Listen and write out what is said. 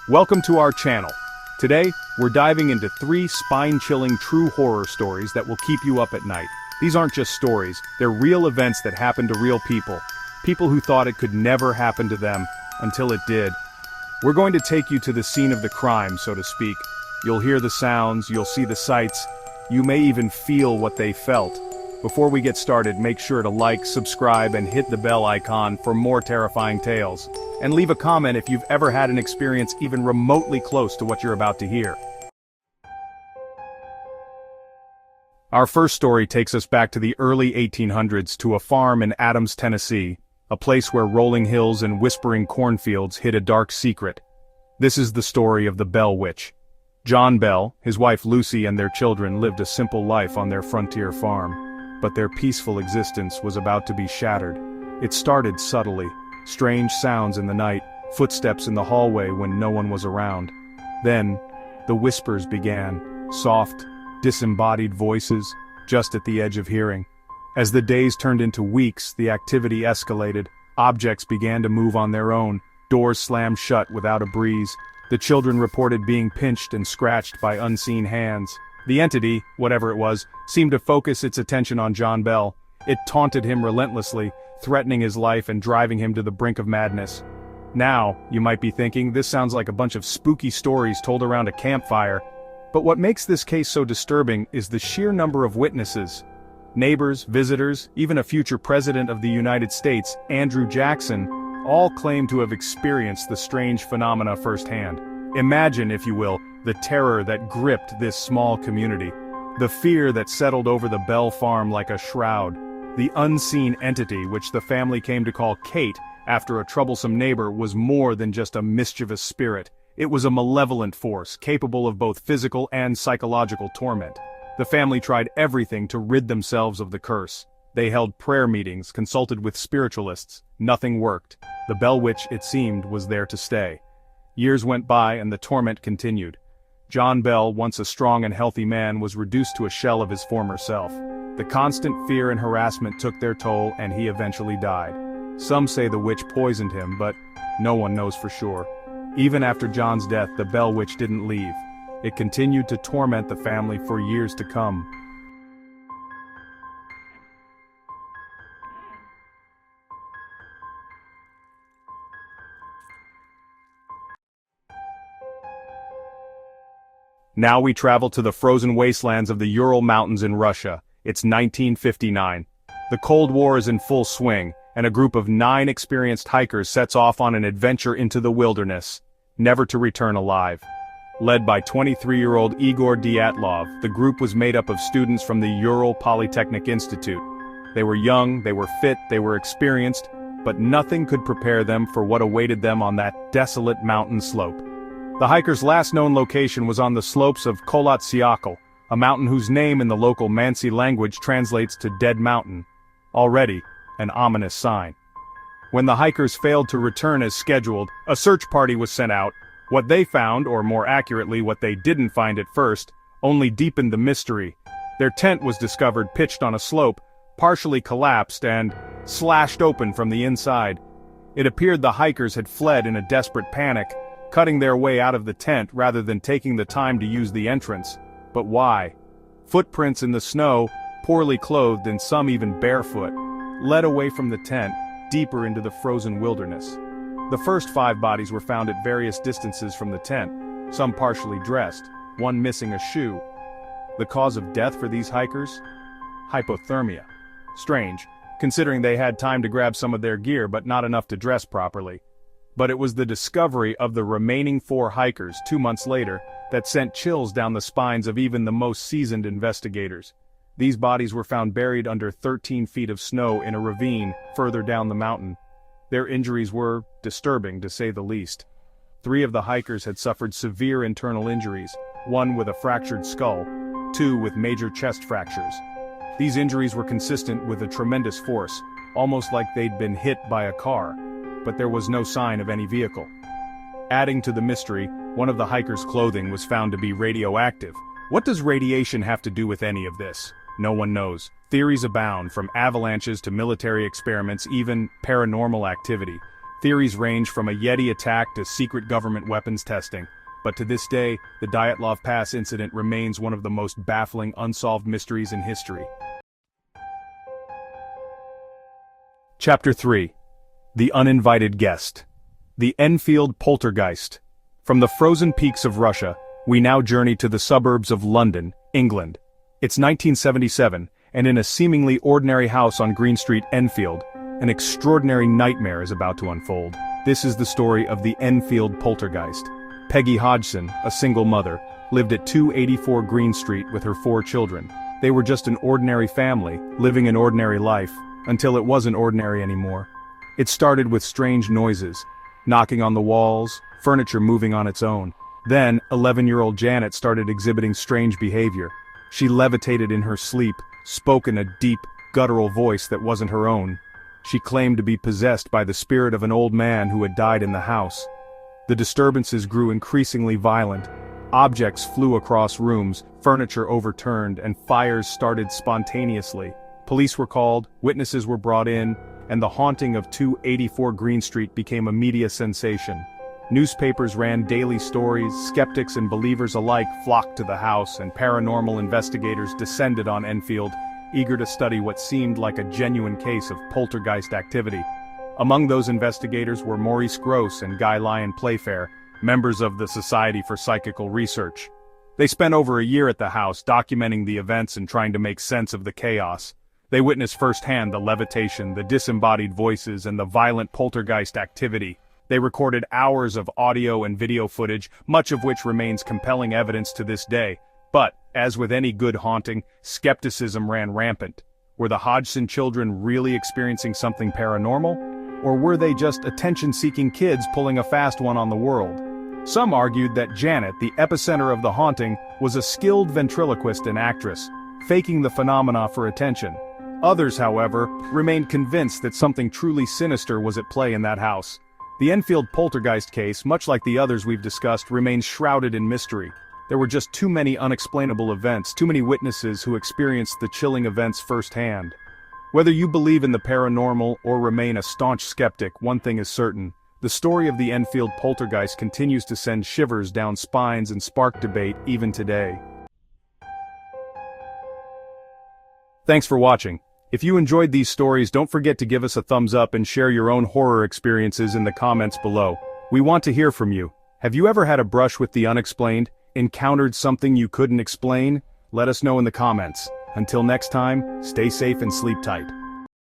Welcome to our channel. Today, we're diving into 3 spine-chilling true horror stories that will keep you up at night. These aren't just stories, they're real events that happened to real people. People who thought it could never happen to them, until it did. We're going to take you to the scene of the crime, so to speak. You'll hear the sounds, you'll see the sights, you may even feel what they felt. Before we get started, make sure to like, subscribe, and hit the bell icon for more terrifying tales. And leave a comment if you've ever had an experience even remotely close to what you're about to hear. Our first story takes us back to the early 1800s to a farm in Adams, Tennessee, a place where rolling hills and whispering cornfields hid a dark secret. This is the story of the Bell Witch. John Bell, his wife Lucy, and their children lived a simple life on their frontier farm. But their peaceful existence was about to be shattered. It started subtly. Strange sounds in the night, footsteps in the hallway when no one was around. Then, the whispers began, soft, disembodied voices, just at the edge of hearing. As the days turned into weeks, the activity escalated. Objects began to move on their own, doors slammed shut without a breeze. The children reported being pinched and scratched by unseen hands. The entity, whatever it was, seemed to focus its attention on John Bell. It taunted him relentlessly, threatening his life and driving him to the brink of madness. Now, you might be thinking, this sounds like a bunch of spooky stories told around a campfire. But what makes this case so disturbing is the sheer number of witnesses. Neighbors, visitors, even a future president of the United States, Andrew Jackson, all claim to have experienced the strange phenomena firsthand. Imagine, if you will, the terror that gripped this small community. The fear that settled over the Bell farm like a shroud. The unseen entity, which the family came to call Kate after a troublesome neighbor, was more than just a mischievous spirit. It was a malevolent force, capable of both physical and psychological torment. The family tried everything to rid themselves of the curse. They held prayer meetings, consulted with spiritualists. Nothing worked. The Bell Witch, it seemed, was there to stay. Years went by and the torment continued. John Bell, once a strong and healthy man, was reduced to a shell of his former self. The constant fear and harassment took their toll, and he eventually died. Some say the witch poisoned him, but no one knows for sure. Even after John's death, the Bell Witch didn't leave. It continued to torment the family for years to come. Now we travel to the frozen wastelands of the Ural Mountains in Russia. It's 1959. The Cold War is in full swing, and a group of 9 experienced hikers sets off on an adventure into the wilderness, never to return alive. Led by 23-year-old Igor Dyatlov, the group was made up of students from the Ural Polytechnic Institute. They were young, they were fit, they were experienced, but nothing could prepare them for what awaited them on that desolate mountain slope. The hikers' last known location was on the slopes of Kholat Syakhl, a mountain whose name in the local Mansi language translates to Dead Mountain. Already, an ominous sign. When the hikers failed to return as scheduled, a search party was sent out. What they found, or more accurately what they didn't find at first, only deepened the mystery. Their tent was discovered pitched on a slope, partially collapsed and slashed open from the inside. It appeared the hikers had fled in a desperate panic, cutting their way out of the tent rather than taking the time to use the entrance. But why? Footprints in the snow, poorly clothed and some even barefoot, led away from the tent, deeper into the frozen wilderness. The first 5 bodies were found at various distances from the tent, some partially dressed, one missing a shoe. The cause of death for these hikers? Hypothermia. Strange, considering they had time to grab some of their gear but not enough to dress properly. But it was the discovery of the remaining 4 hikers 2 months later that sent chills down the spines of even the most seasoned investigators. These bodies were found buried under 13 feet of snow in a ravine further down the mountain. Their injuries were disturbing, to say the least. 3 of the hikers had suffered severe internal injuries, 1 with a fractured skull, 2 with major chest fractures. These injuries were consistent with a tremendous force, almost like they'd been hit by a car. But there was no sign of any vehicle. Adding to the mystery, one of the hikers' clothing was found to be radioactive. What does radiation have to do with any of this? No one knows. Theories abound, from avalanches to military experiments, even paranormal activity. Theories range from a Yeti attack to secret government weapons testing, but to this day, the Dyatlov Pass incident remains one of the most baffling unsolved mysteries in history. Chapter 3. The Uninvited Guest. The Enfield Poltergeist. From the frozen peaks of Russia, we now journey to the suburbs of London, England. It's 1977, and in a seemingly ordinary house on Green Street, Enfield, an extraordinary nightmare is about to unfold. This is the story of the Enfield Poltergeist. Peggy Hodgson, a single mother, lived at 284 Green Street with her 4 children. They were just an ordinary family, living an ordinary life, until it wasn't ordinary anymore. It started with strange noises, knocking on the walls, furniture moving on its own. Then, 11-year-old Janet started exhibiting strange behavior. She levitated in her sleep, spoke in a deep, guttural voice that wasn't her own. She claimed to be possessed by the spirit of an old man who had died in the house. The disturbances grew increasingly violent. Objects flew across rooms, furniture overturned, and fires started spontaneously. Police were called, witnesses were brought in, and the haunting of 284 Green Street became a media sensation. Newspapers ran daily stories, skeptics and believers alike flocked to the house, and paranormal investigators descended on Enfield, eager to study what seemed like a genuine case of poltergeist activity. Among those investigators were Maurice Grosse and Guy Lyon Playfair, members of the Society for Psychical Research. They spent over a year at the house documenting the events and trying to make sense of the chaos. They witnessed firsthand the levitation, the disembodied voices, and the violent poltergeist activity. They recorded hours of audio and video footage, much of which remains compelling evidence to this day. But, as with any good haunting, skepticism ran rampant. Were the Hodgson children really experiencing something paranormal? Or were they just attention-seeking kids pulling a fast one on the world? Some argued that Janet, the epicenter of the haunting, was a skilled ventriloquist and actress, faking the phenomena for attention. Others, however, remained convinced that something truly sinister was at play in that house. The Enfield poltergeist case, much like the others we've discussed, remains shrouded in mystery. There were just too many unexplainable events, too many witnesses who experienced the chilling events firsthand. Whether you believe in the paranormal or remain a staunch skeptic, one thing is certain: the story of the Enfield poltergeist continues to send shivers down spines and spark debate even today. Thanks for watching. If you enjoyed these stories, don't forget to give us a thumbs up and share your own horror experiences in the comments below. We want to hear from you. Have you ever had a brush with the unexplained? Encountered something you couldn't explain? Let us know in the comments. Until next time, stay safe and sleep tight.